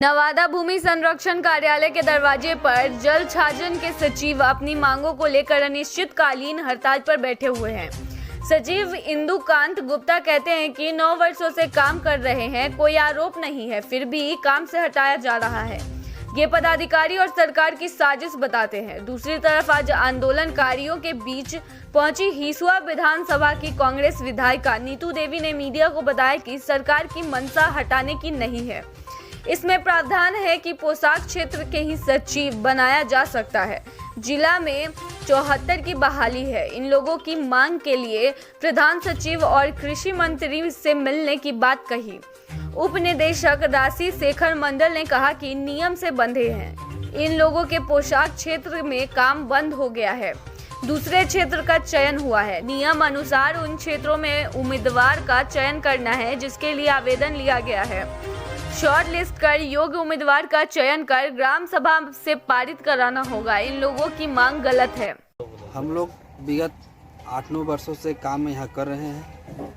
नवादा भूमि संरक्षण कार्यालय के दरवाजे पर जल छाजन के सचिव अपनी मांगों को लेकर अनिश्चितकालीन हड़ताल पर बैठे हुए हैं। सचिव इंदुकांत गुप्ता कहते हैं कि 9 वर्षों से काम कर रहे हैं, कोई आरोप नहीं है, फिर भी काम से हटाया जा रहा है। ये पदाधिकारी और सरकार की साजिश बताते हैं। दूसरी तरफ आज आंदोलनकारियों के बीच पहुंची हिसुआ विधानसभा की कांग्रेस विधायिका नीतू देवी ने मीडिया को बताया कि सरकार की मंशा हटाने की नहीं है। इसमें प्रावधान है कि पोशाक क्षेत्र के ही सचिव बनाया जा सकता है। जिला में 74 की बहाली है। इन लोगों की मांग के लिए प्रधान सचिव और कृषि मंत्री से मिलने की बात कही। उप निदेशक राशि शेखर मंडल ने कहा कि नियम से बंधे हैं। इन लोगों के पोशाक क्षेत्र में काम बंद हो गया है, दूसरे क्षेत्र का चयन हुआ है। नियम अनुसार उन क्षेत्रों में उम्मीदवार का चयन करना है जिसके लिए आवेदन लिया गया है। शॉर्ट लिस्ट कर योग्य उम्मीदवार का चयन कर ग्राम सभा से पारित कराना होगा। इन लोगों की मांग गलत है। हम लोग विगत 8-9 वर्षों से काम यहाँ कर रहे हैं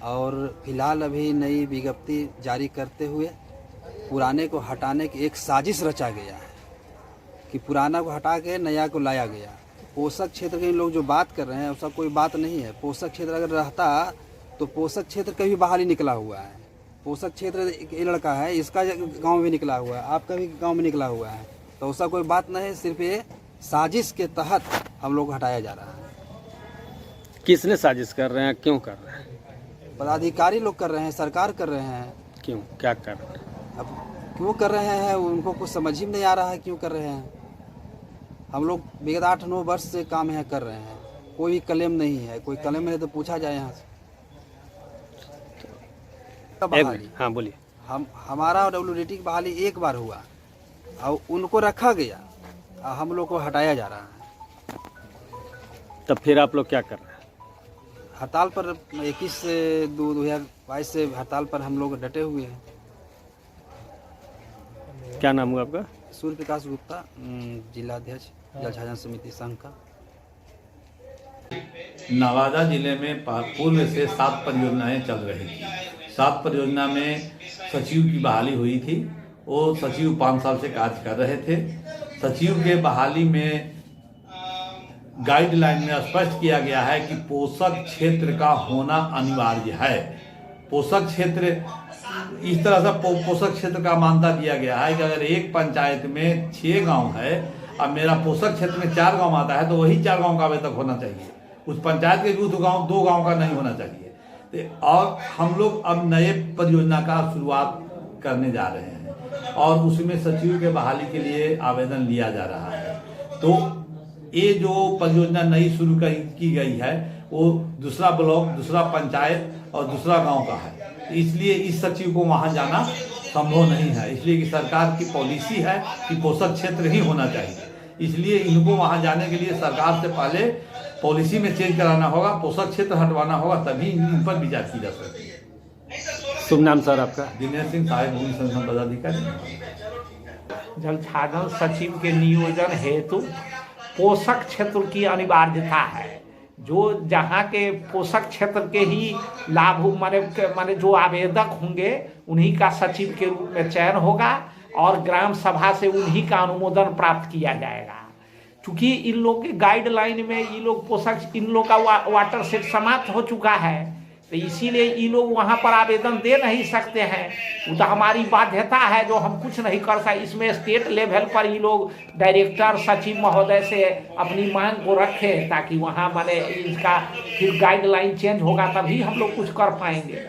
और फिलहाल अभी नई विज्ञप्ति जारी करते हुए पुराने को हटाने की एक साजिश रचा गया है कि पुराना को हटा के नया को लाया गया। पोषक क्षेत्र के लोग जो बात कर रहे हैं उसका कोई बात नहीं है। पोषक क्षेत्र अगर रहता तो पोषक क्षेत्र का भी बहाली निकला हुआ है। पोषक क्षेत्र ये लड़का है, इसका गांव में निकला हुआ है, आपका भी गांव में निकला हुआ है, तो उसका कोई बात नहीं है। सिर्फ ये साजिश के तहत हम लोग हटाया जा रहा है। किसने साजिश कर रहे हैं, क्यों कर रहे हैं? पदाधिकारी लोग कर रहे हैं, सरकार कर रहे हैं। क्यों, क्या कर रहे हैं? अब क्यों कर रहे हैं उनको कुछ समझ ही नहीं आ रहा है क्यों कर रहे हैं। हम लोग विगत 8-9 वर्ष से काम यहाँ कर रहे हैं, कोई क्लेम नहीं है। कोई क्लेम है तो पूछा जाए यहाँ से। बहाली, हाँ बोलिए। हमारा WDT की बहाली एक बार हुआ और उनको रखा गया और हम लोग को हटाया जा रहा है। तब फिर आप लोग क्या कर रहे हैं? हड़ताल पर 21 से 2022 से हड़ताल पर हम लोग डटे हुए हैं। क्या नाम हुआ आपका? सूर्य प्रकाश गुप्ता, जिला अध्यक्ष जल छाजन समिति संघ का। नवादा जिले में पूर्व से 7 परियोजनाएं चल रही थी। 7 परियोजना में सचिव की बहाली हुई थी। वो सचिव 5 साल से कार्य कर रहे थे। सचिव के बहाली में गाइडलाइन में स्पष्ट किया गया है कि पोषक क्षेत्र का होना अनिवार्य है। पोषक क्षेत्र इस तरह से पोषक क्षेत्र का मान्यता दिया गया है कि अगर एक पंचायत में 6 गांव है और मेरा पोषक क्षेत्र में 4 गांव आता है तो वही 4 गांव का आवेदक होना चाहिए। उस पंचायत के यूथ गांव 2 गांव का नहीं होना चाहिए। और हम लोग अब नए परियोजना का शुरुआत करने जा रहे हैं और उसमें सचिव के बहाली के लिए आवेदन लिया जा रहा है। तो ये जो परियोजना नई शुरू की गई है वो दूसरा ब्लॉक, दूसरा पंचायत और दूसरा गांव का है। इसलिए इस सचिव को वहां जाना संभव नहीं है, इसलिए कि सरकार की पॉलिसी है कि पोषक क्षेत्र ही होना चाहिए। इसलिए इनको वहां जाने के लिए सरकार से पहले पॉलिसी में चेंज कराना होगा, पोषक क्षेत्र हटवाना होगा, तभी इन पर विचार की जा सकती है। शुभ नाम सर आपका? दिनेश सिंह, सहायक भूमि संरक्षण पदाधिकारी। जल छाजन सचिव के नियोजन हेतु पोषक क्षेत्र की अनिवार्यता है। जो जहाँ के पोषक क्षेत्र के ही लाभ माने जो आवेदक होंगे उन्हीं का सचिव के रूप में चयन होगा और ग्राम सभा से उन्हीं का अनुमोदन प्राप्त किया जाएगा। चूंकि इन लोग के गाइडलाइन में ये लोग पोषक इन लोग का वाटर सेट समाप्त हो चुका है, तो इसीलिए ये लोग वहाँ पर आवेदन दे नहीं सकते हैं। वो तो हमारी बाध्यता है जो हम कुछ नहीं कर सकते। इसमें स्टेट लेवल पर ये लोग डायरेक्टर सचिव महोदय से अपनी मांग को रखें ताकि वहाँ माने इसका फिर गाइडलाइन चेंज होगा तभी हम लोग कुछ कर पाएंगे।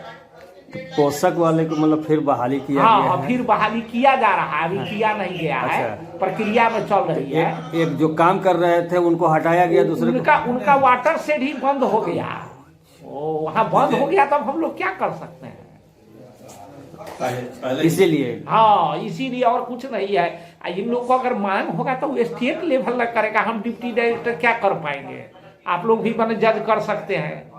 पोषक वाले को मतलब फिर बहाली किया गया है? हाँ, फिर बहाली किया जा रहा है, अभी किया नहीं गया है, प्रक्रिया में चल रही है। एक जो काम कर रहे थे उनको हटाया गया, दूसरे उनका वाटर सेट ही बंद हो गया। वहाँ बंद हो गया तब हम लोग क्या कर सकते हैं? इसीलिए हाँ, इसीलिए और कुछ नहीं है। इन लोग को अगर मांग होगा तो स्टेट लेवल तक करेगा। हम डिप्टी डायरेक्टर क्या कर पाएंगे? आप लोग भी मैंने जज कर सकते हैं।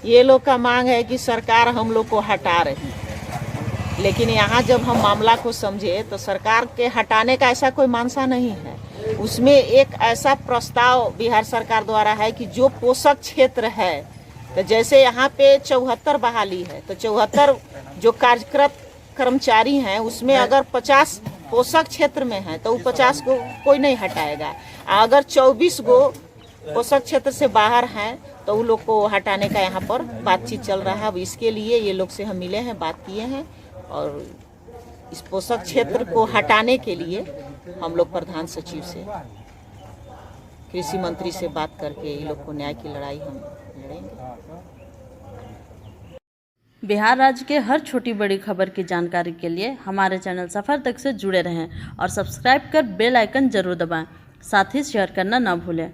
ये लोग का मांग है कि सरकार हम लोग को हटा रही है, लेकिन यहाँ जब हम मामला को समझे तो सरकार के हटाने का ऐसा कोई मानसा नहीं है। उसमें एक ऐसा प्रस्ताव बिहार सरकार द्वारा है कि जो पोषक क्षेत्र है, तो जैसे यहाँ पे 74 बहाली है तो 74 जो कार्यरत कर्मचारी हैं उसमें अगर 50 पोषक क्षेत्र में है तो वो 50 को कोई नहीं हटाएगा। अगर 24 गो पोषक क्षेत्र से बाहर हैं तो उन लोग को हटाने का यहाँ पर बातचीत चल रहा है। अब इसके लिए ये लोग से हम मिले हैं, बात किए हैं और इस पोषक क्षेत्र को हटाने के लिए हम लोग प्रधान सचिव से, कृषि मंत्री से बात करके ये लोग को न्याय की लड़ाई हम लड़ेंगे। बिहार राज्य के हर छोटी बड़ी खबर की जानकारी के लिए हमारे चैनल सफर तक से जुड़े रहें और सब्सक्राइब कर बेल आइकन जरूर दबाएं। साथ ही शेयर करना ना भूलें।